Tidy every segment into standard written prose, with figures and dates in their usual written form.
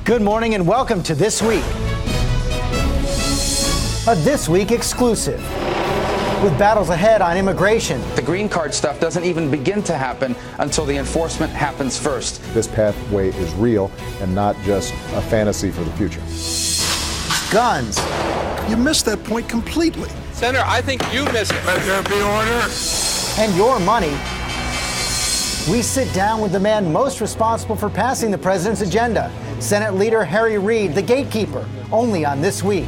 Good morning and welcome to This Week. A This Week exclusive. With battles ahead on immigration. The green card stuff doesn't even begin to happen until the enforcement happens first. This pathway is real and not just a fantasy for the future. Guns. You missed that point completely. Senator, I think you missed it. Let there be order. And your money. We sit down with the man most responsible for passing the president's agenda, Senate Leader Harry Reid, the gatekeeper, only on This Week.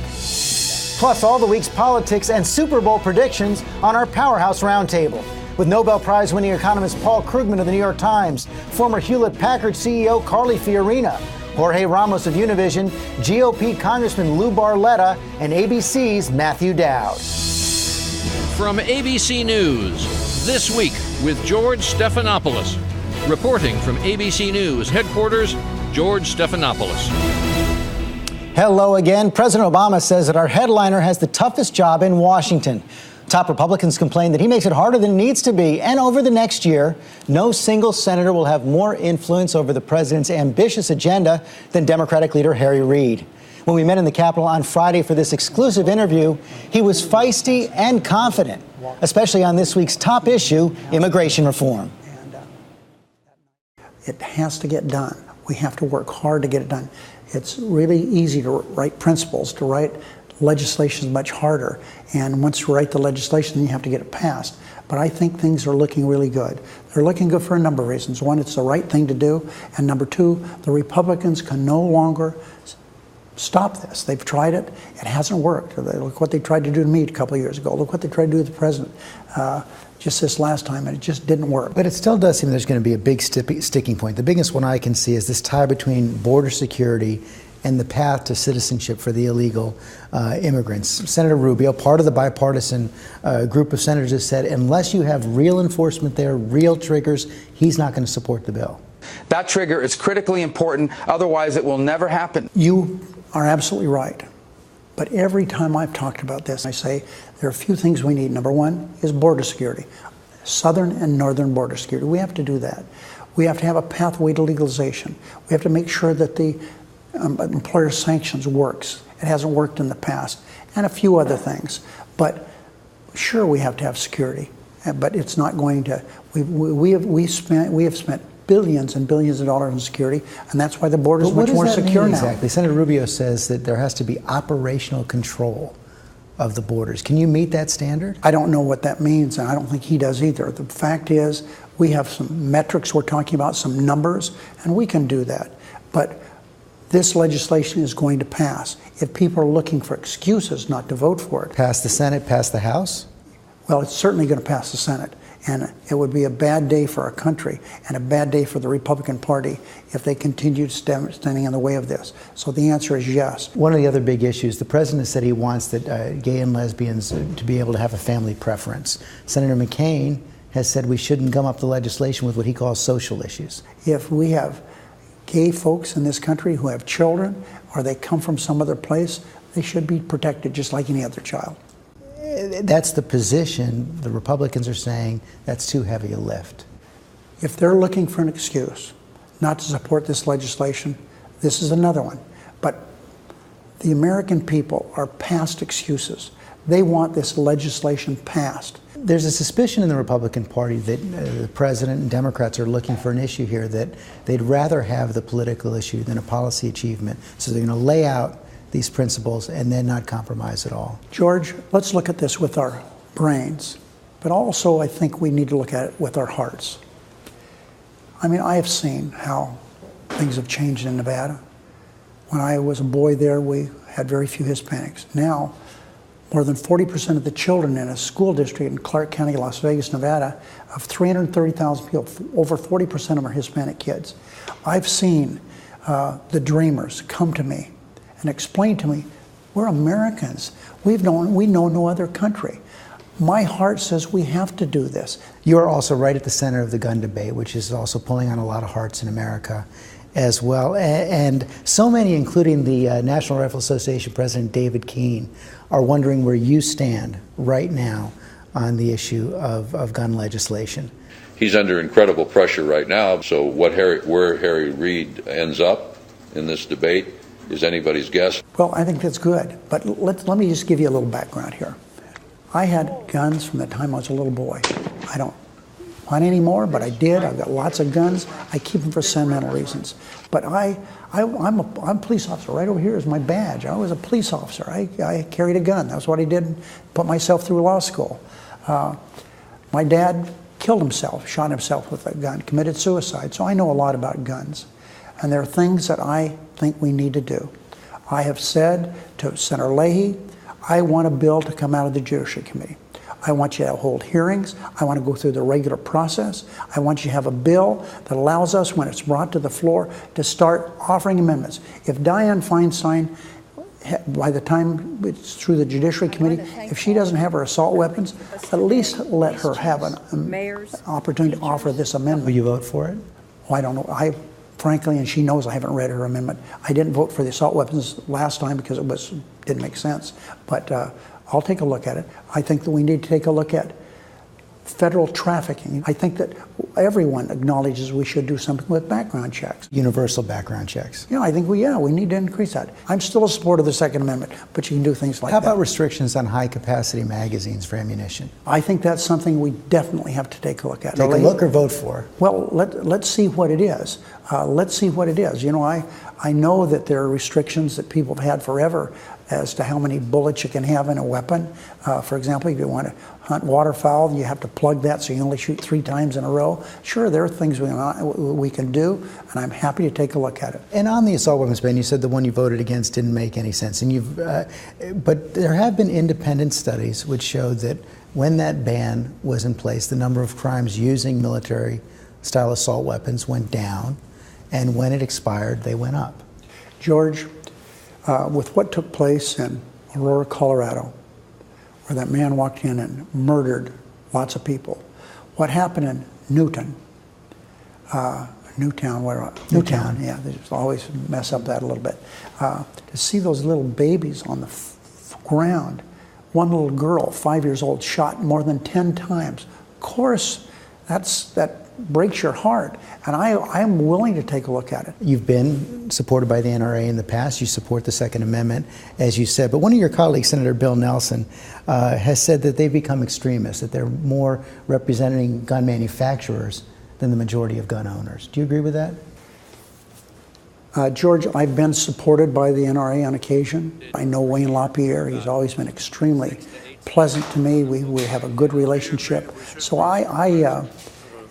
Plus all the week's politics and Super Bowl predictions on our Powerhouse Roundtable. With Nobel Prize-winning economist Paul Krugman of the New York Times, former Hewlett-Packard CEO Carly Fiorina, Jorge Ramos of Univision, GOP Congressman Lou Barletta, and ABC's Matthew Dowd. From ABC News, This Week with George Stephanopoulos. Reporting from ABC News headquarters, George Stephanopoulos. Hello again. President Obama says that our headliner has the toughest job in Washington. Top Republicans complain that he makes it harder than it needs to be. And over the next year, no single senator will have more influence over the president's ambitious agenda than Democratic leader Harry Reid. When we met in the Capitol on Friday for this exclusive interview, he was feisty and confident, especially on this week's top issue, immigration reform. It has to get done. We have to work hard to get it done. It's really easy to write principles. To write legislation is much harder. And once you write the legislation, then you have to get it passed. But I think things are looking really good. They're looking good for a number of reasons. One, it's the right thing to do. And number two, the Republicans can no longer stop this. They've tried it. It hasn't worked. Look what they tried to do to me a couple of years ago. Look what they tried to do with the president just this last time, and it just didn't work. But it still does seem there's going to be a big sticking point. The biggest one I can see is this tie between border security and the path to citizenship for the illegal immigrants. Senator Rubio, part of the bipartisan group of senators, has said unless you have real enforcement there, real triggers, he's not going to support the bill. That trigger is critically important, otherwise it will never happen. You are absolutely right. But every time I've talked about this, I say there are a few things we need. Number one is border security, southern and northern border security. We have to do that. We have to have a pathway to legalization. We have to make sure that the employer sanctions works. It hasn't worked in the past, and a few other things. But sure, we have to have security, but it's not going to. We have spent billions and billions of dollars in security, and that's why the border is much more secure now. Exactly. Senator Rubio says that there has to be operational control of the borders. Can you meet that standard? I don't know what that means, and I don't think he does either. The fact is, we have some metrics we're talking about, some numbers, and we can do that. But this legislation is going to pass. If people are looking for excuses not to vote for it. Pass the Senate, pass the House? Well, it's certainly going to pass the Senate. And it would be a bad day for our country and a bad day for the Republican Party if they continued standing in the way of this. So the answer is yes. One of the other big issues, the president said he wants that gay and lesbians to be able to have a family preference. Senator McCain has said we shouldn't gum up the legislation with what he calls social issues. If we have gay folks in this country who have children or they come from some other place, they should be protected just like any other child. That's the position. The Republicans are saying that's too heavy a lift. If they're looking for an excuse not to support this legislation, this is another one. But the American people are past excuses. They want this legislation passed. There's a suspicion in the Republican Party that the president and Democrats are looking for an issue here that they'd rather have the political issue than a policy achievement. So they're going to lay out these principles and then not compromise at all. George, let's look at this with our brains, but also I think we need to look at it with our hearts. I mean, I have seen how things have changed in Nevada. When I was a boy there, we had very few Hispanics. Now, more than 40% of the children in a school district in Clark County, Las Vegas, Nevada, of 330,000 people, over 40% of them are Hispanic kids. I've seen the dreamers come to me and explain to me, we're Americans. We know no other country. My heart says we have to do this. You're also right at the center of the gun debate, which is also pulling on a lot of hearts in America as well. And so many, including the National Rifle Association President David Keene, are wondering where you stand right now on the issue of gun legislation. He's under incredible pressure right now, so where Harry Reid ends up, in this debate is anybody's guess. Well, I think that's good, but let me just give you a little background here. I had guns from the time I was a little boy. I don't hunt anymore, but I did. I've got lots of guns. I keep them for sentimental reasons. But I'm a police officer. Right over here is my badge. I was a police officer. I carried a gun. That's what I did. Put myself through law school. My dad killed himself, shot himself with a gun, committed suicide. So I know a lot about guns. And there are things that I think we need to do. I have said to Senator Leahy, I want a bill to come out of the Judiciary Committee. I want you to hold hearings. I want to go through the regular process. I want you to have a bill that allows us, when it's brought to the floor, to start offering amendments. If Dianne Feinstein, by the time it's through the Judiciary Committee, if she doesn't have her assault weapons, at least let her have an opportunity to offer this amendment. Will you vote for it? Well, I don't know. Frankly, and she knows I haven't read her amendment. I didn't vote for the assault weapons last time because it didn't make sense. But I'll take a look at it. I think that we need to take a look at federal trafficking. I think that everyone acknowledges we should do something with background checks. Universal background checks. Yeah, I think we need to increase that. I'm still a supporter of the Second Amendment, but you can do things like that. How about restrictions on high-capacity magazines for ammunition? I think that's something we definitely have to take a look at. Take a look or vote for? Well, let's see what it is. Let's see what it is. You know, I know that there are restrictions that people have had forever as to how many bullets you can have in a weapon. For example, if you want to hunt waterfowl, you have to plug that so you only shoot 3 times in a row. Sure, there are things we can do, and I'm happy to take a look at it. And on the assault weapons ban, you said the one you voted against didn't make any sense. And but there have been independent studies which showed that when that ban was in place, the number of crimes using military-style assault weapons went down, and when it expired, they went up. George, with what took place in Aurora, Colorado, where that man walked in and murdered lots of people, what happened in Newtown, yeah, they just always mess up that a little bit. To see those little babies on the ground, one little girl, 5 years old, shot more than 10 times. Of course, that breaks your heart, and I'm willing to take a look at it. You've been supported by the NRA in the past. You support the Second Amendment, as you said. But one of your colleagues, Senator Bill Nelson, has said that they've become extremists, that they're more representing gun manufacturers than the majority of gun owners. Do you agree with that? George, I've been supported by the NRA on occasion. I know Wayne LaPierre. He's always been extremely pleasant to me. We have a good relationship. So I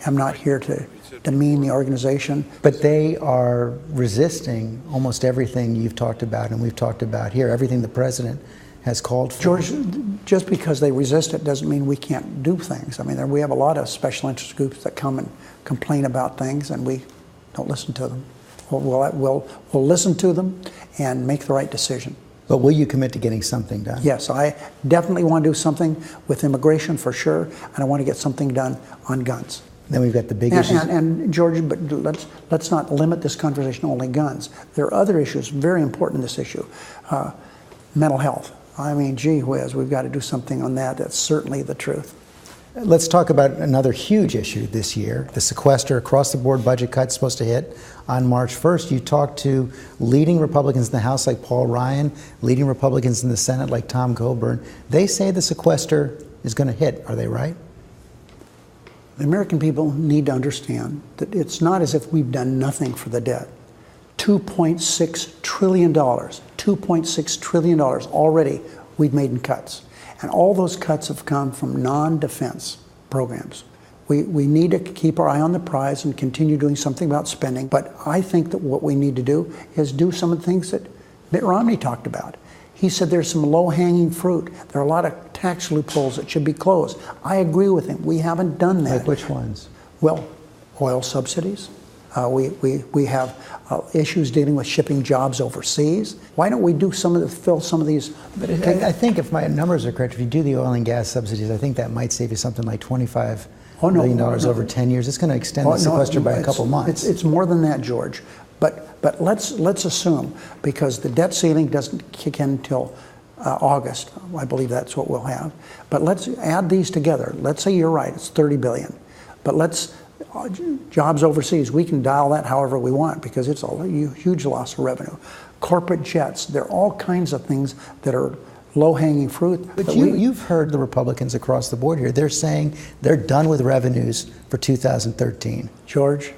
am not here to demean the organization. But they are resisting almost everything you've talked about and we've talked about here, everything the president has called for. George, just because they resist it doesn't mean we can't do things. I mean, we have a lot of special interest groups that come and complain about things, and we don't listen to them. We'll listen to them and make the right decision. But will you commit to getting something done? Yes, I definitely want to do something with immigration for sure, and I want to get something done on guns. Then we've got the big issues. And George, but let's not limit this conversation to only guns. There are other issues very important in this issue. Mental health. I mean, gee whiz, we've got to do something on that. That's certainly the truth. Let's talk about another huge issue this year, the sequester across-the-board budget cut supposed to hit on March 1st. You talked to leading Republicans in the House like Paul Ryan, leading Republicans in the Senate like Tom Coburn. They say the sequester is going to hit. Are they right? The American people need to understand that it's not as if we've done nothing for the debt. $2.6 trillion, $2.6 trillion already we've made in cuts. And all those cuts have come from non-defense programs. We need to keep our eye on the prize and continue doing something about spending. But I think that what we need to do is do some of the things that Mitt Romney talked about. He said there's some low-hanging fruit. There are a lot of tax loopholes that should be closed. I agree with him. We haven't done that. Like which ones? Well, oil subsidies. We have issues dealing with shipping jobs overseas. Why don't we do fill some of these? But I think if my numbers are correct, if you do the oil and gas subsidies, I think that might save you something like $25 million over 10 years. It's going to extend the sequester by a couple months. It's more than that, George. But let's assume, because the debt ceiling doesn't kick in until August. I believe that's what we'll have. But let's add these together. Let's say you're right, it's $30 billion. But let's Jobs overseas, we can dial that however we want because it's a huge loss of revenue. Corporate jets, there are all kinds of things that are low-hanging fruit. But you've heard the Republicans across the board here. They're saying they're done with revenues for 2013. George,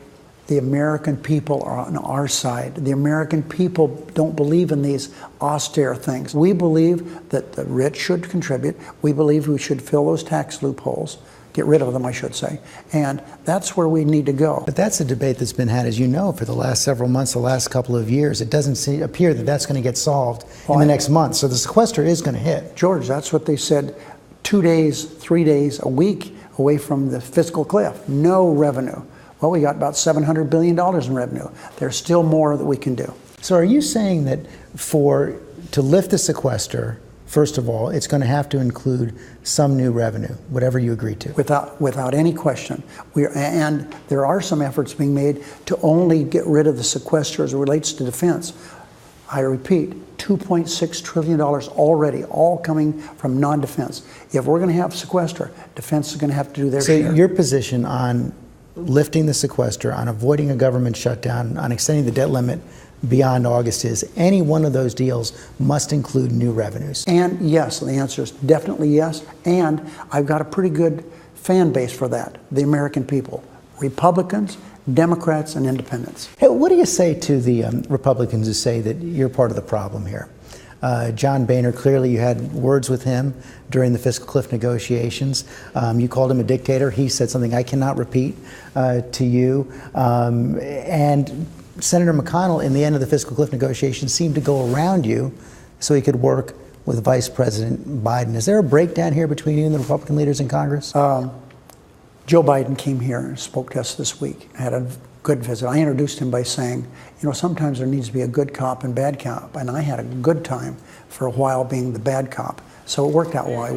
the American people are on our side. The American people don't believe in these austere things. We believe that the rich should contribute. We believe we should fill those tax loopholes. Get rid of them, I should say. And that's where we need to go. But that's a debate that's been had, as you know, for the last several months, the last couple of years. It doesn't appear that that's going to get solved in the next month. So the sequester is going to hit. George, that's what they said 2 days, 3 days, a week away from the fiscal cliff. No revenue. Well, we got about $700 billion in revenue. There's still more that we can do. So are you saying that to lift the sequester, first of all, it's going to have to include some new revenue, whatever you agree to? Without any question. And there are some efforts being made to only get rid of the sequester as it relates to defense. I repeat, $2.6 trillion already, all coming from non-defense. If we're going to have sequester, defense is going to have to do their share. So your position on lifting the sequester, on avoiding a government shutdown, on extending the debt limit beyond August is any one of those deals must include new revenues? And yes, the answer is definitely yes. And I've got a pretty good fan base for that, the American people, Republicans, Democrats, and independents. Hey, what do you say to the Republicans who say that you're part of the problem here? John Boehner, clearly you had words with him during the fiscal cliff negotiations. You called him a dictator. He said something I cannot repeat to you. And Senator McConnell, in the end of the fiscal cliff negotiations, seemed to go around you so he could work with Vice President Biden. Is there a breakdown here between you and the Republican leaders in Congress? Joe Biden came here and spoke to us this week. I had a good visit. I introduced him by saying, you know, sometimes there needs to be a good cop and bad cop. And I had a good time for a while being the bad cop. So it worked out well.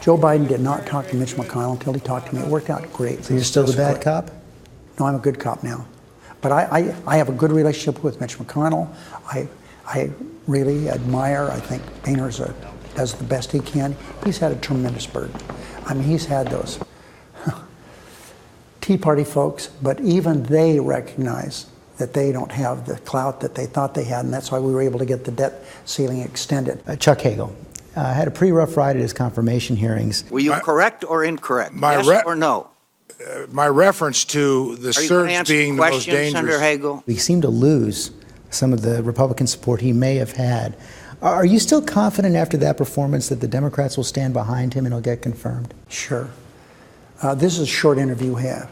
Joe Biden did not talk to Mitch McConnell until he talked to me. It worked out great. So you're still the bad cop? No, I'm a good cop now. But I have a good relationship with Mitch McConnell. I really admire, I think Boehner does the best he can. He's had a tremendous burden. I mean, he's had those Tea Party folks, but even they recognize that they don't have the clout that they thought they had, and that's why we were able to get the debt ceiling extended. Chuck Hagel had a pretty rough ride at his confirmation hearings. Were you correct or incorrect? Yes or no? My reference to the surge being the most dangerous. Senator Hagel? We seem to lose some of the Republican support he may have had. Are you still confident after that performance that the Democrats will stand behind him and he'll get confirmed? Sure. This is a short interview we have.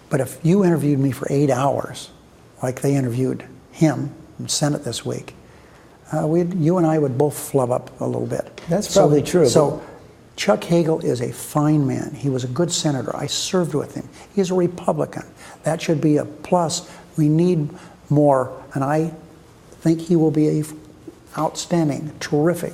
But if you interviewed me for 8 hours, like they interviewed him in the Senate this week, you and I would both flub up a little bit. That's probably true. So Chuck Hagel is a fine man. He was a good senator. I served with him. He's a Republican. That should be a plus. We need more, and I think he will be a outstanding, terrific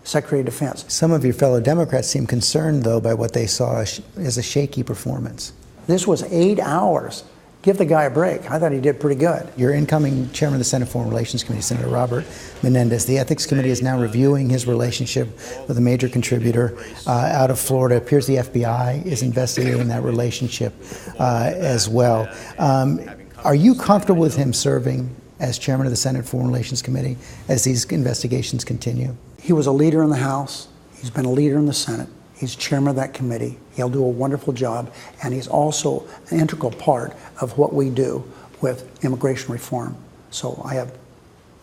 Secretary of Defense. Some of your fellow Democrats seem concerned, though, by what they saw as a shaky performance. This was 8 hours. Give the guy a break. I thought he did pretty good. Your incoming chairman of the Senate Foreign Relations Committee, Senator Robert Menendez, the Ethics Committee is now reviewing his relationship with a major contributor out of Florida. It appears the FBI is investigating that relationship as well. Are you comfortable with him serving as chairman of the Senate Foreign Relations Committee as these investigations continue? He was a leader in the House. He's been a leader in the Senate. He's chairman of that committee. He'll do a wonderful job, and he's also an integral part of what we do with immigration reform. So I have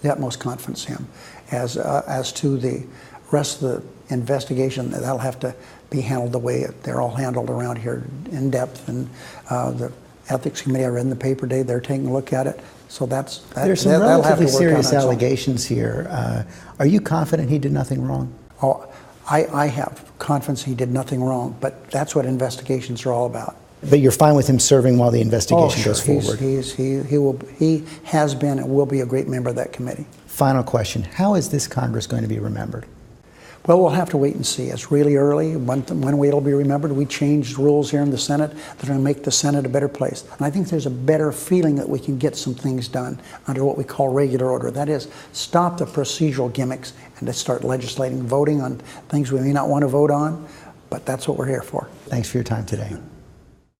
the utmost confidence in him. As to the rest of the investigation, that'll have to be handled the way they're all handled around here, in depth. And the Ethics Committee, I read in the paper today, they're taking a look at it. So there's some relatively serious allegations here. Are you confident he did nothing wrong? Oh, I have confidence he did nothing wrong, but that's what investigations are all about. But you're fine with him serving while the investigation goes forward? He has been and will be a great member of that committee. Final question. How is this Congress going to be remembered? Well, we'll have to wait and see. It's really early. When it'll be remembered, we changed rules here in the Senate that are going to make the Senate a better place. And I think there's a better feeling that we can get some things done under what we call regular order. That is, stop the procedural gimmicks and to start legislating, voting on things we may not want to vote on. But that's what we're here for. Thanks for your time today.